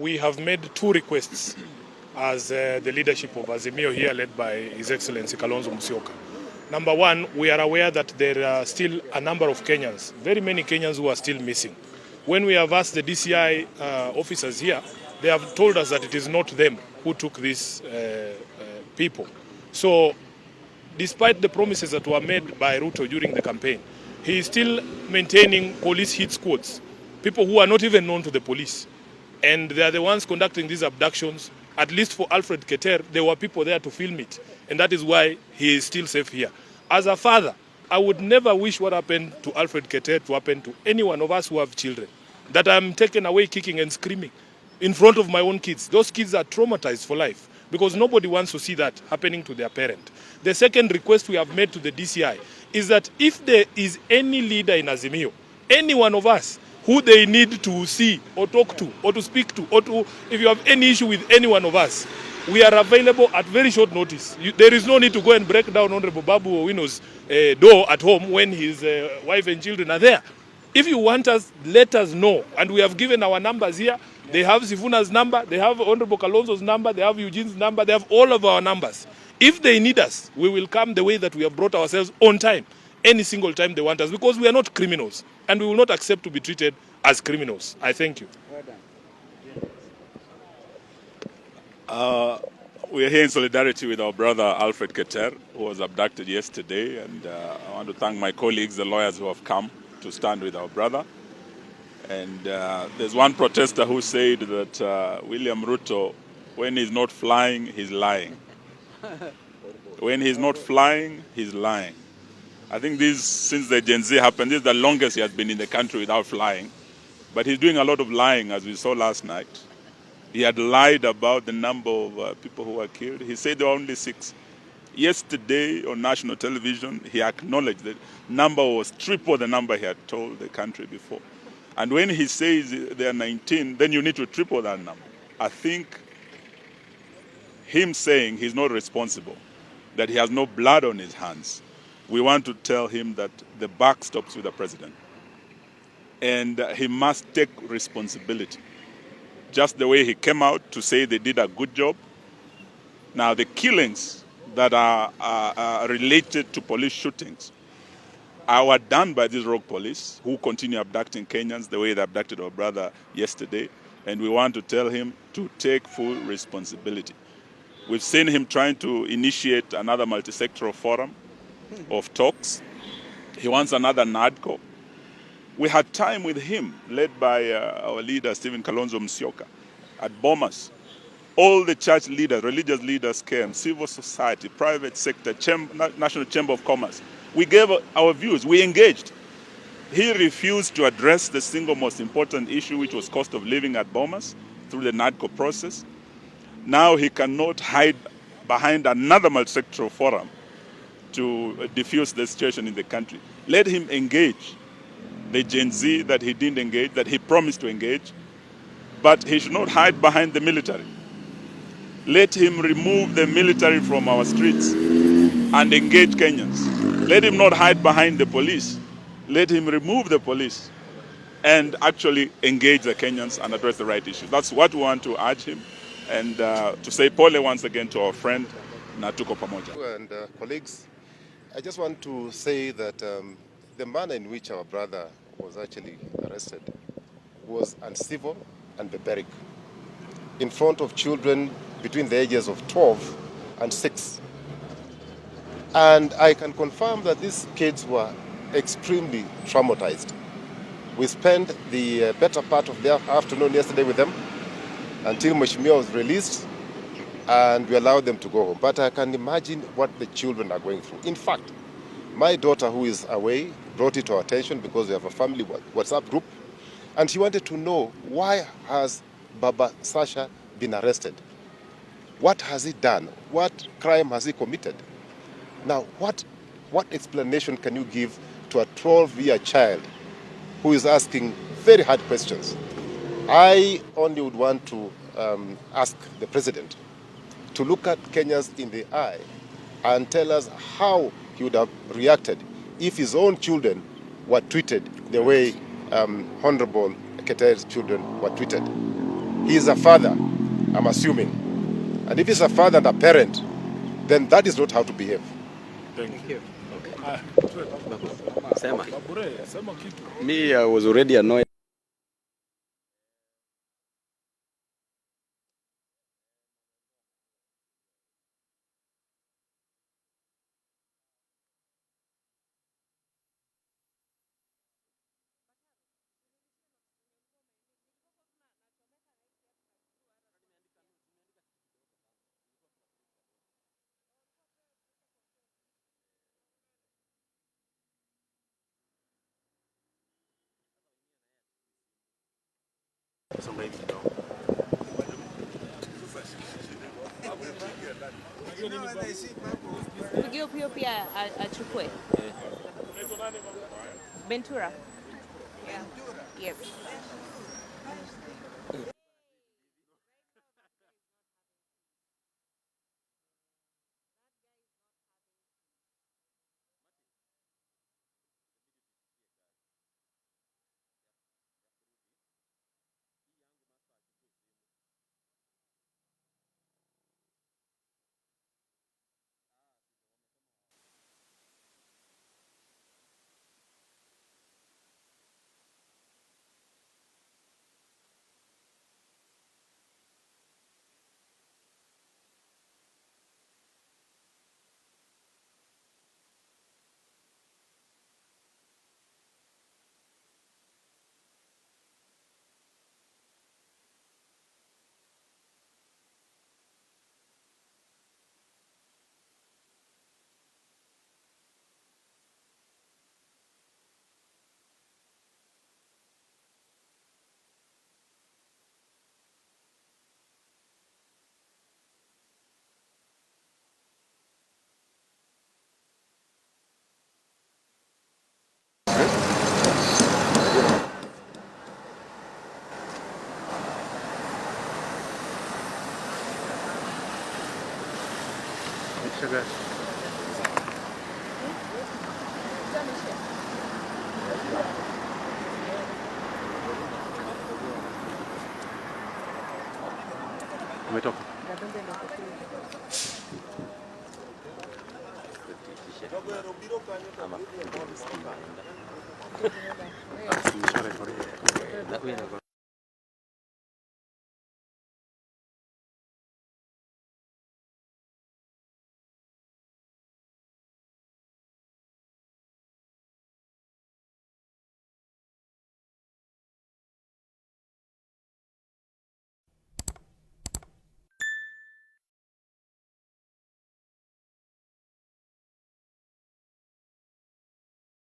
We have made two requests as the leadership of Azimio here, led by His Excellency Kalonzo Musyoka. Number one, we are aware that there are still a number of Kenyans, very many Kenyans who are still missing. When we have asked the DCI officers here, they have told us that it is not them who took these people. So, despite the promises that were made by Ruto during the campaign, he is still maintaining police hit squads, people who are not even known to the police. And they are the ones conducting these abductions. At least for Alfred Keter, there were people there to film it. And that is why he is still safe here. As a father, I would never wish what happened to Alfred Keter to happen to any one of us who have children. That I'm taken away kicking and screaming in front of my own kids. Those kids are traumatized for life because nobody wants to see that happening to their parent. The second request we have made to the DCI is that if there is any leader in Azimio, any one of us, who they need to see or talk to or to speak to, or to, if you have any issue with any one of us, we are available at very short notice. There is no need to go and break down Honorable Babu Owino's door at home when his wife and children are there. If you want us, let us know. And we have given our numbers here. They have Sifuna's number, they have Honorable Kalonzo's number, they have Eugene's number, they have all of our numbers. If they need us, we will come the way that we have brought ourselves on time, any single time they want us, because we are not criminals and we will not accept to be treated as criminals. I thank you. We are here in solidarity with our brother Alfred Keter, who was abducted yesterday, and I want to thank my colleagues, the lawyers who have come to stand with our brother. And there's one protester who said that William Ruto, when he's not flying, he's lying. When he's not flying, he's lying. I think this, since the Gen Z happened, this is the longest he has been in the country without flying. But he's doing a lot of lying, as we saw last night. He had lied about the number of people who were killed. He said there were only 6. Yesterday on national television, he acknowledged that number was triple the number he had told the country before. And when he says there are 19, then you need to triple that number. I think him saying he's not responsible, that he has no blood on his hands, we want to tell him that the buck stops with the president. And he must take responsibility. Just the way he came out to say they did a good job. Now, the killings that are related to police shootings were done by these rogue police who continue abducting Kenyans the way they abducted our brother yesterday. And we want to tell him to take full responsibility. We've seen him trying to initiate another multi-sectoral forum of talks. He wants another NADCO. We had time with him, led by our leader, Stephen Kalonzo Musyoka, at Bomas. All the church leaders, religious leaders came, civil society, private sector, National Chamber of Commerce. We gave our views, we engaged. He refused to address the single most important issue, which was cost of living at Bomas, through the NADCO process. Now he cannot hide behind another multi-sectoral forum to diffuse the situation in the country. Let him engage the Gen Z that he didn't engage, that he promised to engage, but he should not hide behind the military. Let him remove the military from our streets and engage Kenyans. Let him not hide behind the police. Let him remove the police and actually engage the Kenyans and address the right issues. That's what we want to urge him, and to say pole once again to our friend Natuko Pamoja. And colleagues, I just want to say that the manner in which our brother was actually arrested was uncivil and barbaric in front of children between the ages of 12 and 6. And I can confirm that these kids were extremely traumatized. We spent the better part of the afternoon yesterday with them until Mheshimiwa was released, and we allowed them to go home. But I can imagine what the children are going through. In fact, my daughter, who is away, brought it to our attention because we have a family WhatsApp group, and she wanted to know, why has Baba Sasha been arrested? What has he done? What crime has he committed? Now, what explanation can you give to a 12-year child who is asking very hard questions? I only would want to ask the president to look at Kenyans in the eye and tell us how he would have reacted if his own children were treated the way Honorable Keter's children were treated. he is a father, I'm assuming. And if he's a father and a parent, then that is not how to behave. Thank you. Sema. Babure, sema kitu. Me, I was already annoyed. Pigio pia achukue. Ventura. Yeah. Yes. Umetoka. Ama